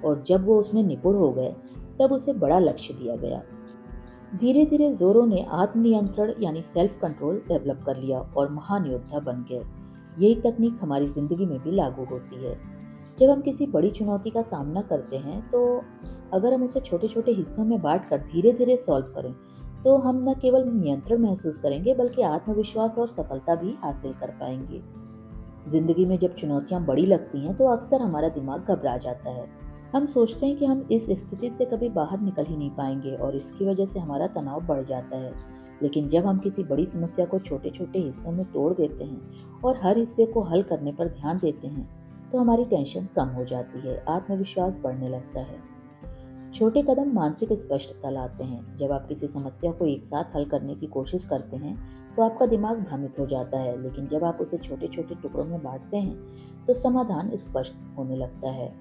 S1: और जब वो उसमें निपुण हो गए, तब उसे बड़ा लक्ष्य दिया गया। धीरे धीरे ज़ोरो ने आत्मनियंत्रण यानी सेल्फ कंट्रोल डेवलप कर लिया और महान योद्धा बन गए। यही तकनीक हमारी ज़िंदगी में भी लागू होती है। जब हम किसी बड़ी चुनौती का सामना करते हैं, तो अगर हम उसे छोटे छोटे हिस्सों में बांट कर धीरे धीरे सॉल्व करें, तो हम न केवल नियंत्रण महसूस करेंगे बल्कि आत्मविश्वास और सफलता भी हासिल कर पाएंगे। जिंदगी में जब चुनौतियां बड़ी लगती हैं, तो अक्सर हमारा दिमाग घबरा जाता है। हम सोचते हैं कि हम इस स्थिति से कभी बाहर निकल ही नहीं पाएंगे, और इसकी वजह से हमारा तनाव बढ़ जाता है। लेकिन जब हम किसी बड़ी समस्या को छोटे छोटे हिस्सों में तोड़ देते हैं और हर हिस्से को हल करने पर ध्यान देते हैं, तो हमारी टेंशन कम हो जाती है, आत्मविश्वास बढ़ने लगता है। छोटे कदम मानसिक स्पष्टता लाते हैं। जब आप किसी समस्या को एक साथ हल करने की कोशिश करते हैं, तो आपका दिमाग भ्रमित हो जाता है, लेकिन जब आप उसे छोटे छोटे टुकड़ों में बांटते हैं, तो समाधान स्पष्ट होने लगता है।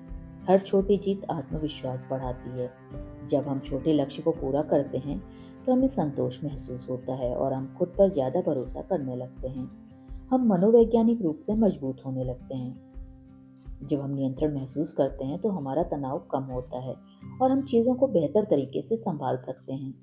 S1: हर छोटी जीत आत्मविश्वास बढ़ाती है। जब हम छोटे लक्ष्य को पूरा करते हैं, तो हमें संतोष महसूस होता है और हम खुद पर ज्यादा भरोसा करने लगते हैं। हम मनोवैज्ञानिक रूप से मजबूत होने लगते हैं। जब हम नियंत्रण महसूस करते हैं, तो हमारा तनाव कम होता है और हम चीज़ों को बेहतर तरीके से संभाल सकते हैं।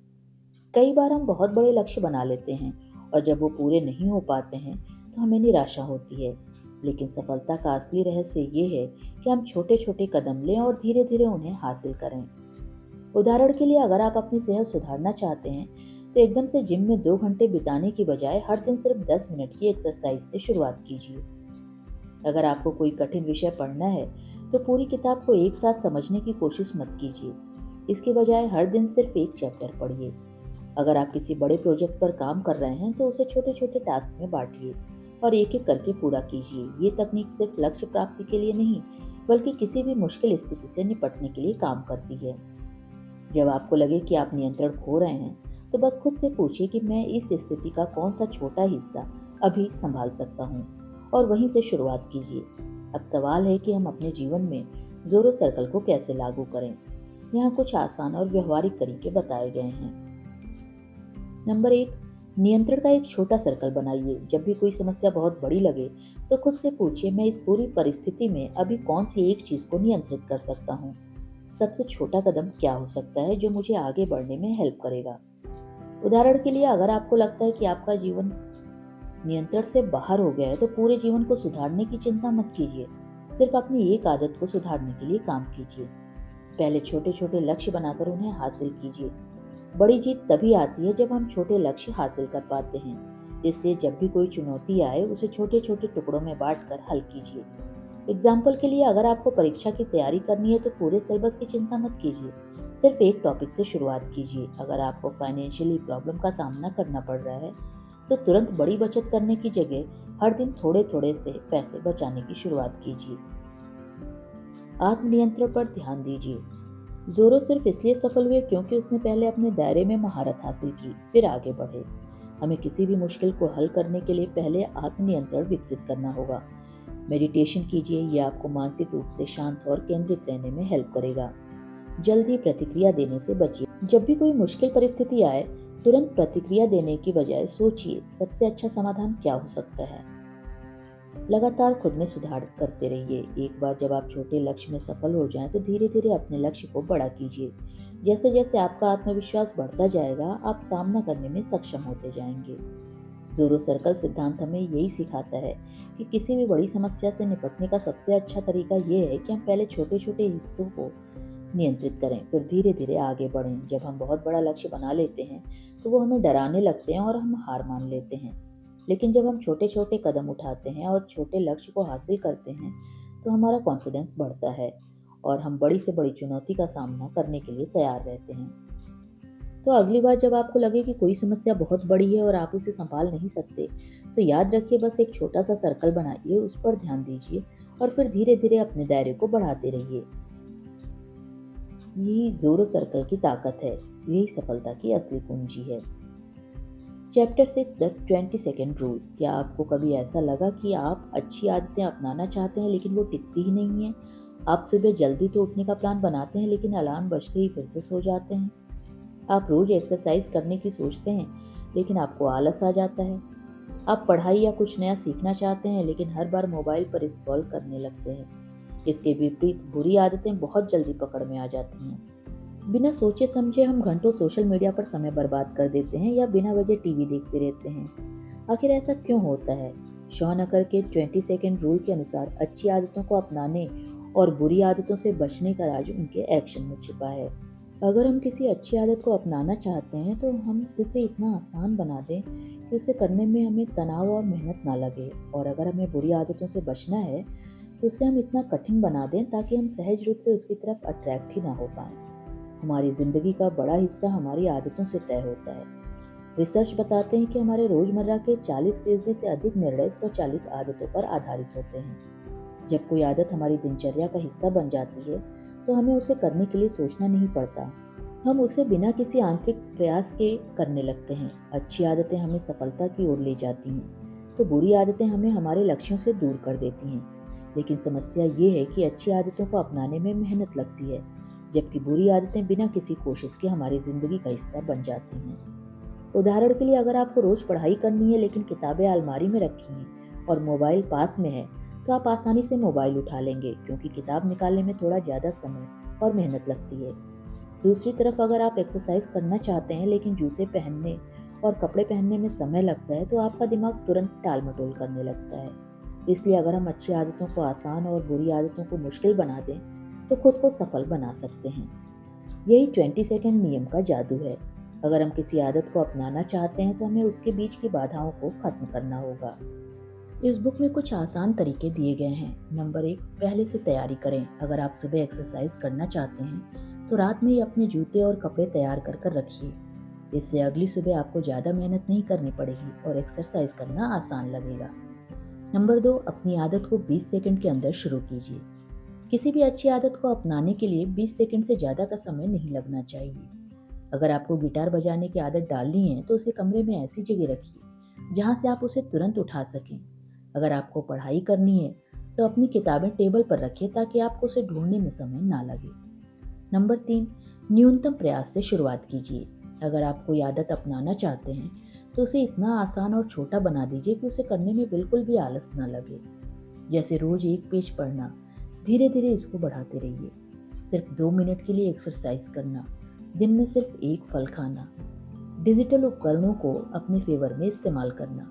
S1: कई बार हम बहुत बड़े लक्ष्य बना लेते हैं, और जब वो पूरे नहीं हो पाते हैं, तो हमें निराशा होती है। लेकिन सफलता का असली रहस्य ये है कि हम छोटे छोटे कदम लें और धीरे धीरे उन्हें हासिल करें। उदाहरण के लिए, अगर आप अपनी सेहत सुधारना चाहते हैं, तो एकदम से जिम में 2 घंटे बिताने की बजाय हर दिन सिर्फ 10 मिनट की एक्सरसाइज से शुरुआत कीजिए। अगर आपको कोई कठिन विषय पढ़ना है, तो पूरी किताब को एक साथ समझने की कोशिश मत कीजिए। इसके बजाय हर दिन सिर्फ एक चैप्टर पढ़िए। अगर आप किसी बड़े प्रोजेक्ट पर काम कर रहे हैं, तो उसे छोटे छोटे टास्क में बांटिए और एक एक करके पूरा कीजिए। ये तकनीक सिर्फ लक्ष्य प्राप्ति के लिए नहीं, बल्कि किसी भी मुश्किल स्थिति से निपटने के लिए काम करती है। जब आपको लगे कि आप नियंत्रण खो रहे हैं, तो बस खुद से पूछिए कि मैं इस स्थिति का कौन सा छोटा हिस्सा अभी संभाल सकता हूँ, और वहीं से शुरुआत कीजिए। अब सवाल है कि हम अपने जीवन में ज़ोरो सर्कल को कैसे लागू करें। यहाँ कुछ आसान और व्यवहारिक तरीके बताए गए हैं। नंबर 1, नियंत्रण का एक छोटा सर्कल बनाइए। जब भी कोई समस्या बहुत बड़ी लगे, तो खुद से पूछिए, मैं इस पूरी परिस्थिति में अभी कौन सी एक चीज़ को नियंत्रित कर सकता हूँ। सबसे छोटा कदम क्या हो सकता है जो मुझे आगे बढ़ने में हेल्प करेगा। उदाहरण के लिए, अगर आपको लगता है कि आपका जीवन नियंत्रण से बाहर हो गया है, तो पूरे जीवन को सुधारने की चिंता मत कीजिए। सिर्फ अपनी एक आदत को सुधारने के लिए काम कीजिए। पहले छोटे छोटे लक्ष्य बनाकर उन्हें हासिल कीजिए। बड़ी जीत तभी आती है जब हम छोटे लक्ष्य हासिल कर पाते हैं। इसलिए जब भी कोई चुनौती आए, उसे छोटे छोटे टुकड़ों में बांटकर हल कीजिए। एग्जाम्पल के लिए, अगर आपको परीक्षा की तैयारी करनी है, तो पूरे सिलेबस की चिंता मत कीजिए। सिर्फ एक टॉपिक से शुरुआत कीजिए। अगर आपको फाइनेंशियली प्रॉब्लम का सामना करना पड़ रहा है, तो तुरंत बड़ी बचत करने की जगह हर दिन थोड़े थोड़े से पैसे बचाने की शुरुआत कीजिए। आत्मनियंत्रण पर ध्यान दीजिए। ज़ोरो सिर्फ इसलिए सफल हुए क्योंकि उसने पहले अपने दायरे में महारत हासिल की, फिर आगे बढ़े। हमें किसी भी मुश्किल को हल करने के लिए पहले आत्मनियंत्रण विकसित करना होगा। मेडिटेशन कीजिए, यह आपको मानसिक रूप से शांत और केंद्रित रहने में हेल्प करेगा। जल्दी प्रतिक्रिया देने से बचिए। जब भी कोई मुश्किल परिस्थिति आए, तुरंत प्रतिक्रिया देने की बजाय सोचिए, सबसे अच्छा समाधान क्या हो सकता है। लगातार खुद में सुधार करते रहिए। एक बार जब आप छोटे लक्ष्य में सफल हो जाएं, तो धीरे धीरे अपने लक्ष्य को बड़ा कीजिए। जैसे जैसे आपका आत्मविश्वास बढ़ता जाएगा, आप सामना करने में सक्षम होते जाएंगे। ज़ोरो सर्कल सिद्धांत हमें यही सिखाता है कि किसी भी बड़ी समस्या से निपटने का सबसे अच्छा तरीका ये है कि हम पहले छोटे छोटे हिस्सों को नियंत्रित करें, फिर धीरे धीरे आगे बढ़ें। जब हम बहुत बड़ा लक्ष्य बना लेते हैं, तो वो हमें डराने लगते हैं और हम हार मान लेते हैं। लेकिन जब हम छोटे छोटे कदम उठाते हैं और छोटे लक्ष्य को हासिल करते हैं, तो हमारा कॉन्फिडेंस बढ़ता है और हम बड़ी से बड़ी चुनौती का सामना करने के लिए तैयार रहते हैं। तो अगली बार जब आपको लगे कि कोई समस्या बहुत बड़ी है और आप उसे संभाल नहीं सकते, तो याद रखिए, बस एक छोटा सा सर्कल बनाइए, उस पर ध्यान दीजिए और फिर धीरे धीरे अपने दायरे को बढ़ाते रहिए। यही ज़ोरो सर्कल की ताकत है, यही सफलता की असली कुंजी है। Chapter 6, the 20 second rule. क्या आपको कभी ऐसा लगा कि आप अच्छी आदतें अपनाना चाहते हैं, लेकिन वो टिकती ही नहीं है? आप सुबह जल्दी तो उठने का प्लान बनाते हैं, लेकिन अलार्म बजते ही फिर से सो जाते हैं। आप रोज एक्सरसाइज करने की सोचते हैं, लेकिन आपको आलस आ जाता है। आप पढ़ाई या कुछ नया सीखना चाहते हैं, लेकिन हर बार मोबाइल पर स्क्रॉल करने लगते हैं। इसके विपरीत बुरी आदतें बहुत जल्दी पकड़ में आ जाती हैं। बिना सोचे समझे हम घंटों सोशल मीडिया पर समय बर्बाद कर देते हैं या बिना वजह टीवी देखते रहते हैं। आखिर ऐसा क्यों होता है? शॉन अकर के 20 सेकेंड रूल के अनुसार अच्छी आदतों को अपनाने और बुरी आदतों से बचने का राज उनके एक्शन में छिपा है। अगर हम किसी अच्छी आदत को अपनाना चाहते हैं तो हम उसे इतना आसान बना दें कि उसे करने में हमें तनाव और मेहनत ना लगे, और अगर हमें बुरी आदतों से बचना है तो उसे हम इतना कठिन बना दें ताकि हम सहज रूप से उसकी तरफ अट्रैक्ट ही ना हो पाएं। हमारी जिंदगी का बड़ा हिस्सा हमारी आदतों से तय होता है। रिसर्च बताते हैं कि हमारे रोजमर्रा के 40% से अधिक निर्णय स्वचालित आदतों पर आधारित होते हैं। जब कोई आदत हमारी दिनचर्या का हिस्सा बन जाती है तो हमें उसे करने के लिए सोचना नहीं पड़ता। हम उसे बिना किसी आंतरिक प्रयास के करने लगते हैं। अच्छी आदतें हमें सफलता की ओर ले जाती हैं, तो बुरी आदतें हमें हमारे लक्ष्यों से दूर कर देती हैं। लेकिन समस्या ये है कि अच्छी आदतों को अपनाने में मेहनत लगती है, जबकि बुरी आदतें बिना किसी कोशिश के हमारी जिंदगी का हिस्सा बन जाती हैं। उदाहरण के लिए, अगर आपको रोज पढ़ाई करनी है लेकिन किताबें अलमारी में रखी हैं और मोबाइल पास में है, तो आप आसानी से मोबाइल उठा लेंगे, क्योंकि किताब निकालने में थोड़ा ज़्यादा समय और मेहनत लगती है। दूसरी तरफ, अगर आप एक्सरसाइज करना चाहते हैं लेकिन जूते पहनने और कपड़े पहनने में समय लगता है, तो आपका दिमाग तुरंत टाल मटोल करने लगता है। इसलिए अगर हम अच्छी आदतों को आसान और बुरी आदतों को मुश्किल बना दें तो खुद को सफल बना सकते हैं। यही 20 सेकेंड नियम का जादू है। अगर हम किसी आदत को अपनाना चाहते हैं तो हमें उसके बीच की बाधाओं को खत्म करना होगा। इस बुक में कुछ आसान तरीके दिए गए हैं। नंबर 1, पहले से तैयारी करें। अगर आप सुबह एक्सरसाइज करना चाहते हैं तो रात में ही अपने जूते और कपड़े तैयार कर कर रखिए। इससे अगली सुबह आपको ज़्यादा मेहनत नहीं करनी पड़ेगी और एक्सरसाइज करना आसान लगेगा। नंबर 2, अपनी आदत को 20 सेकंड के अंदर शुरू कीजिए। किसी भी अच्छी आदत को अपनाने के लिए 20 सेकंड से ज़्यादा का समय नहीं लगना चाहिए। अगर आपको गिटार बजाने की आदत डालनी है तो उसे कमरे में ऐसी जगह रखिए जहाँ से आप उसे तुरंत उठा सकें। अगर आपको पढ़ाई करनी है तो अपनी किताबें टेबल पर रखिए ताकि आपको उसे ढूंढने में समय ना लगे। नंबर 3, न्यूनतम प्रयास से शुरुआत कीजिए। अगर आप कोई आदत अपनाना चाहते हैं तो उसे इतना आसान और छोटा बना दीजिए कि उसे करने में बिल्कुल भी आलस ना लगे। जैसे रोज एक पेज पढ़ना, धीरे धीरे इसको बढ़ाते रहिए। सिर्फ 2 मिनट के लिए एक्सरसाइज करना, दिन में सिर्फ एक फल खाना, डिजिटल उपकरणों को अपने फेवर में इस्तेमाल करना।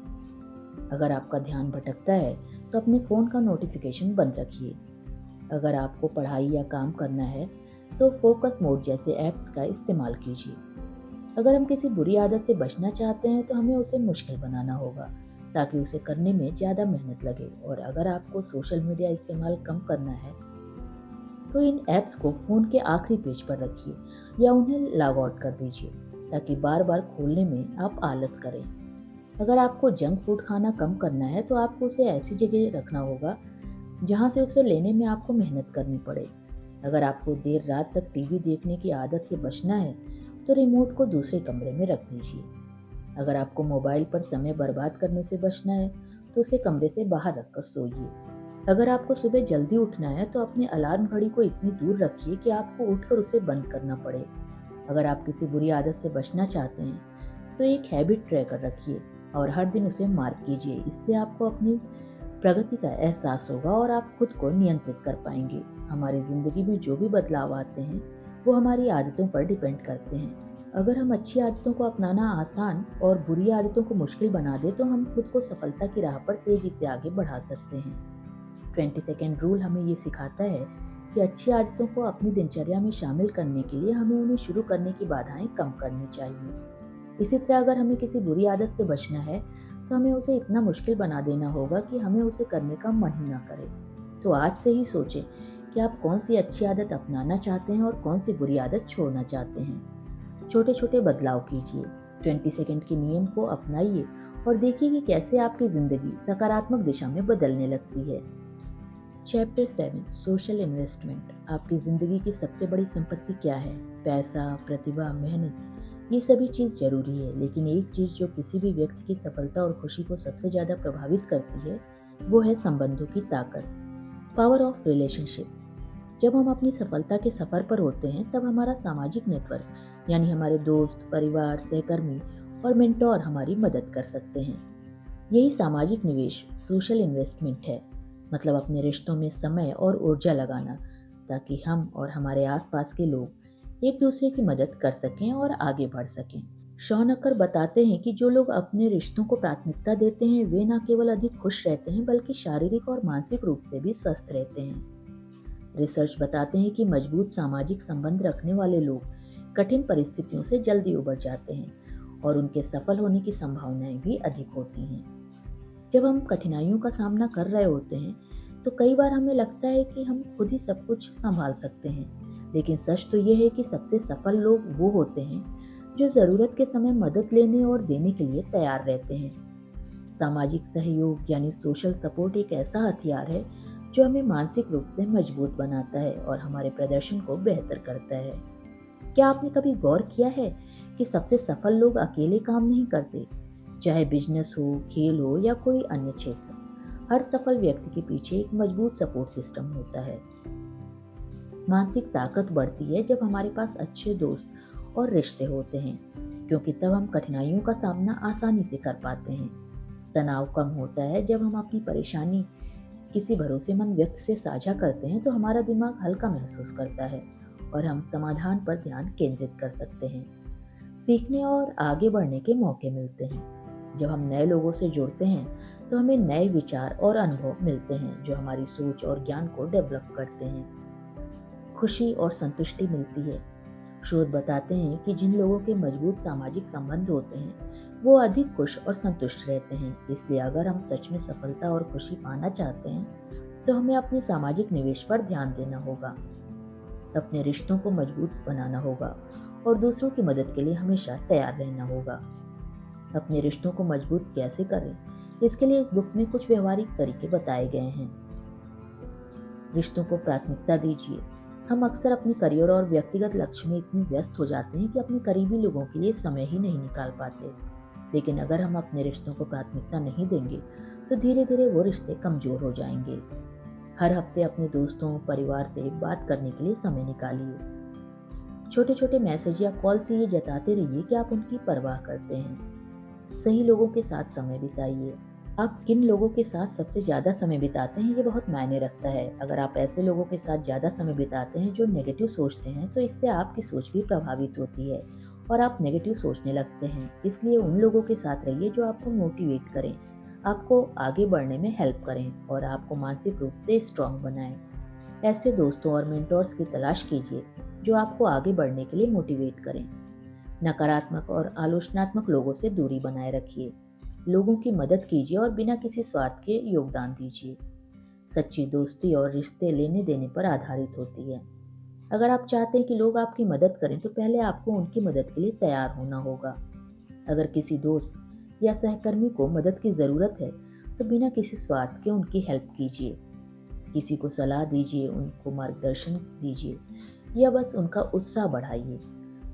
S1: अगर आपका ध्यान भटकता है तो अपने फ़ोन का नोटिफिकेशन बंद रखिए। अगर आपको पढ़ाई या काम करना है तो फोकस मोड जैसे ऐप्स का इस्तेमाल कीजिए। अगर हम किसी बुरी आदत से बचना चाहते हैं तो हमें उसे मुश्किल बनाना होगा ताकि उसे करने में ज़्यादा मेहनत लगे। और अगर आपको सोशल मीडिया इस्तेमाल कम करना है तो इन ऐप्स को फ़ोन के आखिरी पेज पर रखिए या उन्हें लॉग आउट कर दीजिए ताकि बार बार खोलने में आप आलस करें। अगर आपको जंक फूड खाना कम करना है तो आपको उसे ऐसी जगह रखना होगा जहाँ से उसे लेने में आपको मेहनत करनी पड़े। अगर आपको देर रात तक टीवी देखने की आदत से बचना है तो रिमोट को दूसरे कमरे में रख दीजिए। अगर आपको मोबाइल पर समय बर्बाद करने से बचना है तो उसे कमरे से बाहर रखकर सोइए। अगर आपको सुबह जल्दी उठना है तो अपने अलार्म घड़ी को इतनी दूर रखिए कि आपको उठकर उसे बंद करना पड़े। अगर आप किसी बुरी आदत से बचना चाहते हैं तो एक हैबिट ट्रैकर रखिए और हर दिन उसे मार्क कीजिए। इससे आपको अपनी प्रगति का एहसास होगा और आप खुद को नियंत्रित कर पाएंगे। हमारी जिंदगी में जो भी बदलाव आते हैं वो हमारी आदतों पर डिपेंड करते हैं। अगर हम अच्छी आदतों को अपनाना आसान और बुरी आदतों को मुश्किल बना दे तो हम खुद को सफलता की राह पर तेजी से आगे बढ़ा सकते हैं। 20 सेकेंड रूल हमें ये सिखाता है कि अच्छी आदतों को अपनी दिनचर्या में शामिल करने के लिए हमें उन्हें शुरू करने की बाधाएं कम करनी चाहिए। इसी तरह अगर हमें किसी बुरी आदत से बचना है तो हमें उसे इतना मुश्किल बना देना होगा कि हमें उसे करने का मन ही ना करे। तो आज से ही सोचें कि आप कौन सी अच्छी आदत अपनाना चाहते हैं और कौन सी बुरी आदत छोड़ना चाहते हैं। छोटे छोटे बदलाव कीजिए, 20 सेकेंड के नियम को अपनाइए और देखिए कि कैसे आपकी जिंदगी सकारात्मक दिशा में बदलने लगती है। Chapter 7, social investment. आपकी ज़िंदगी की सबसे बड़ी संपत्ति क्या है? पैसा, प्रतिभा, मेहनत, ये सभी चीज़ जरूरी है, लेकिन एक चीज़ जो किसी भी व्यक्ति की सफलता और खुशी को सबसे ज़्यादा प्रभावित करती है वो है संबंधों की ताकत, पावर ऑफ रिलेशनशिप। जब हम अपनी सफलता के सफ़र पर होते हैं तब हमारा सामाजिक नेटवर्क यानी हमारे दोस्त, परिवार, सहकर्मी और मेंटोर हमारी मदद कर सकते हैं। यही सामाजिक निवेश, सोशल इन्वेस्टमेंट है, मतलब अपने रिश्तों में समय और ऊर्जा लगाना, ताकि हम और हमारे आसपास के लोग एक दूसरे की मदद कर सकें और आगे बढ़ सकें। शॉन अक्कर बताते हैं कि जो लोग अपने रिश्तों को प्राथमिकता देते हैं वे न केवल अधिक खुश रहते हैं बल्कि शारीरिक और मानसिक रूप से भी स्वस्थ रहते हैं। रिसर्च बताते हैं कि मजबूत सामाजिक संबंध रखने वाले लोग कठिन परिस्थितियों से जल्दी उबर जाते हैं और उनके सफल होने की संभावनाएं भी अधिक होती हैं। जब हम कठिनाइयों का सामना कर रहे होते हैं तो कई बार हमें लगता है कि हम खुद ही सब कुछ संभाल सकते हैं, लेकिन सच तो यह है कि सबसे सफल लोग वो होते हैं जो ज़रूरत के समय मदद लेने और देने के लिए तैयार रहते हैं। सामाजिक सहयोग यानी सोशल सपोर्ट एक ऐसा हथियार है जो हमें मानसिक रूप से मजबूत बनाता है और हमारे प्रदर्शन को बेहतर करता है। क्या आपने कभी गौर किया है कि सबसे सफल लोग अकेले काम नहीं करते? चाहे बिजनेस हो, खेल हो या कोई अन्य क्षेत्र, हर सफल व्यक्ति के पीछे एक मजबूत सपोर्ट सिस्टम होता है। मानसिक ताकत बढ़ती है जब हमारे पास अच्छे दोस्त और रिश्ते होते हैं, क्योंकि तब हम कठिनाइयों का सामना आसानी से कर पाते हैं। तनाव कम होता है जब हम अपनी परेशानी किसी भरोसेमंद व्यक्ति से साझा करते हैं, तो हमारा दिमाग हल्का महसूस करता है और हम समाधान पर ध्यान केंद्रित कर सकते हैं। सीखने और आगे बढ़ने के मौके मिलते हैं। जब हम नए लोगों से जुड़ते हैं तो हमें नए विचार और अनुभव मिलते हैं जो हमारी सोच और ज्ञान को डेवलप करते हैं। खुशी और संतुष्टि मिलती है। शोध बताते हैं कि जिन लोगों के मजबूत सामाजिक संबंध होते हैं वो अधिक खुश और संतुष्ट रहते हैं। इसलिए अगर हम सच में सफलता और खुशी पाना चाहते हैं तो हमें अपने सामाजिक निवेश पर ध्यान देना होगा, अपने रिश्तों को मजबूत बनाना होगा और दूसरों की मदद के लिए हमेशा तैयार रहना होगा। अपने रिश्तों को मजबूत कैसे करें, इसके लिए इस बुक में कुछ व्यवहारिक तरीके बताए गए हैं। रिश्तों को प्राथमिकता दीजिए। हम अक्सर अपने करियर और व्यक्तिगत लक्ष्य में इतने व्यस्त हो जाते हैं कि अपने करीबी लोगों के लिए समय ही नहीं निकाल पाते। लेकिन अगर हम अपने रिश्तों को प्राथमिकता नहीं देंगे तो धीरे धीरे वो रिश्ते कमजोर हो जाएंगे। हर हफ्ते अपने दोस्तों, परिवार से बात करने के लिए समय निकालिए। छोटे छोटे मैसेज या कॉल से ये जताते रहिए कि आप उनकी परवाह करते हैं। सही लोगों के साथ समय बिताइए। आप किन लोगों के साथ सबसे ज़्यादा समय बिताते हैं ये बहुत मायने रखता है। अगर आप ऐसे लोगों के साथ ज़्यादा समय बिताते हैं जो नेगेटिव सोचते हैं तो इससे आपकी सोच भी प्रभावित होती है और आप नेगेटिव सोचने लगते हैं। इसलिए उन लोगों के साथ रहिए जो आपको मोटिवेट करें, आपको आगे बढ़ने में हेल्प करें और आपको मानसिक रूप से स्ट्रांग बनाएं। ऐसे दोस्तों और मेंटोर्स की तलाश कीजिए जो आपको आगे बढ़ने के लिए मोटिवेट करें। नकारात्मक और आलोचनात्मक लोगों से दूरी बनाए रखिए। लोगों की मदद कीजिए और बिना किसी स्वार्थ के योगदान दीजिए। सच्ची दोस्ती और रिश्ते लेने देने पर आधारित होती है। अगर आप चाहते हैं कि लोग आपकी मदद करें तो पहले आपको उनकी मदद के लिए तैयार होना होगा। अगर किसी दोस्त या सहकर्मी को मदद की ज़रूरत है तो बिना किसी स्वार्थ के उनकी हेल्प कीजिए। किसी को सलाह दीजिए, उनको मार्गदर्शन दीजिए या बस उनका उत्साह बढ़ाइए।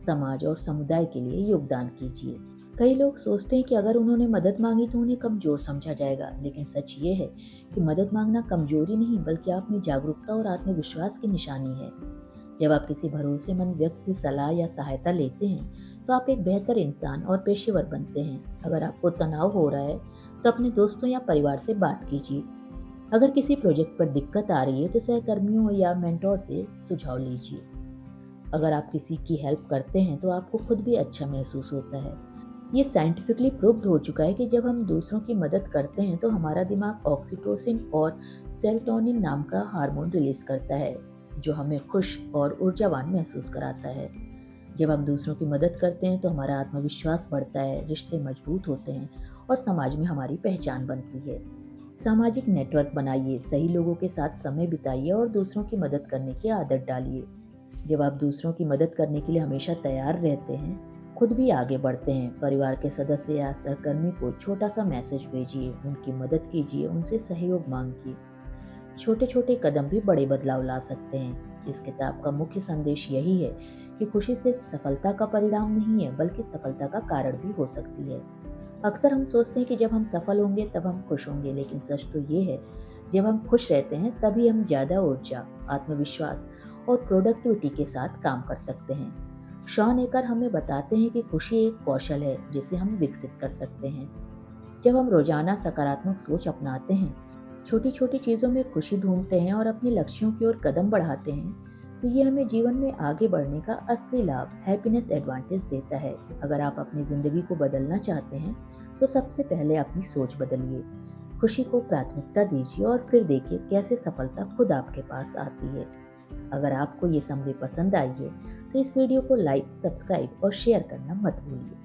S1: समाज और समुदाय के लिए योगदान कीजिए। कई लोग सोचते हैं कि अगर उन्होंने मदद मांगी तो उन्हें कमजोर समझा जाएगा, लेकिन सच ये है कि मदद मांगना कमजोरी नहीं बल्कि आप में जागरूकता और आत्मविश्वास की निशानी है। जब आप किसी भरोसेमंद व्यक्ति से सलाह या सहायता लेते हैं तो आप एक बेहतर इंसान और पेशेवर बनते हैं। अगर आपको तनाव हो रहा है तो अपने दोस्तों या परिवार से बात कीजिए। अगर किसी प्रोजेक्ट पर दिक्कत आ रही है तो सहकर्मियों या मेंटोर से सुझाव लीजिए। अगर आप किसी की हेल्प करते हैं तो आपको खुद भी अच्छा महसूस होता है। ये साइंटिफिकली प्रूव्ड हो चुका है कि जब हम दूसरों की मदद करते हैं तो हमारा दिमाग ऑक्सीटोसिन और सेरोटोनिन नाम का हार्मोन रिलीज करता है जो हमें खुश और ऊर्जावान महसूस कराता है। जब हम दूसरों की मदद करते हैं तो हमारा आत्मविश्वास बढ़ता है, रिश्ते मजबूत होते हैं और समाज में हमारी पहचान बनती है। सामाजिक नेटवर्क बनाइए, सही लोगों के साथ समय बिताइए और दूसरों की मदद करने की आदत डालिए। जब आप दूसरों की मदद करने के लिए हमेशा तैयार रहते हैं, खुद भी आगे बढ़ते हैं। परिवार के सदस्य या सहकर्मी को छोटा सा मैसेज भेजिए, उनकी मदद कीजिए, उनसे सहयोग मांगिए। छोटे छोटे कदम भी बड़े बदलाव ला सकते हैं। इस किताब का मुख्य संदेश यही है कि खुशी सिर्फ सफलता का परिणाम नहीं है बल्कि सफलता का कारण भी हो सकती है। अक्सर हम सोचते हैं कि जब हम सफल होंगे तब हम खुश होंगे, लेकिन सच तो ये है जब हम खुश रहते हैं तभी हम ज़्यादा ऊर्जा, आत्मविश्वास और प्रोडक्टिविटी के साथ काम कर सकते हैं। शॉन एकर हमें बताते हैं कि खुशी एक कौशल है जिसे हम विकसित कर सकते हैं। जब हम रोजाना सकारात्मक सोच अपनाते हैं, छोटी छोटी चीज़ों में खुशी ढूंढते हैं और अपने लक्ष्यों की ओर कदम बढ़ाते हैं, तो ये हमें जीवन में आगे बढ़ने का असली लाभ, हैप्पीनेस एडवांटेज देता है। अगर आप अपनी ज़िंदगी को बदलना चाहते हैं, तो सबसे पहले अपनी सोच बदलिए, खुशी को प्राथमिकता दीजिए और फिर देखिए कैसे सफलता खुद आपके पास आती है। अगर आपको ये समरी पसंद आई है, तो इस वीडियो को लाइक, सब्सक्राइब और शेयर करना मत भूलिए।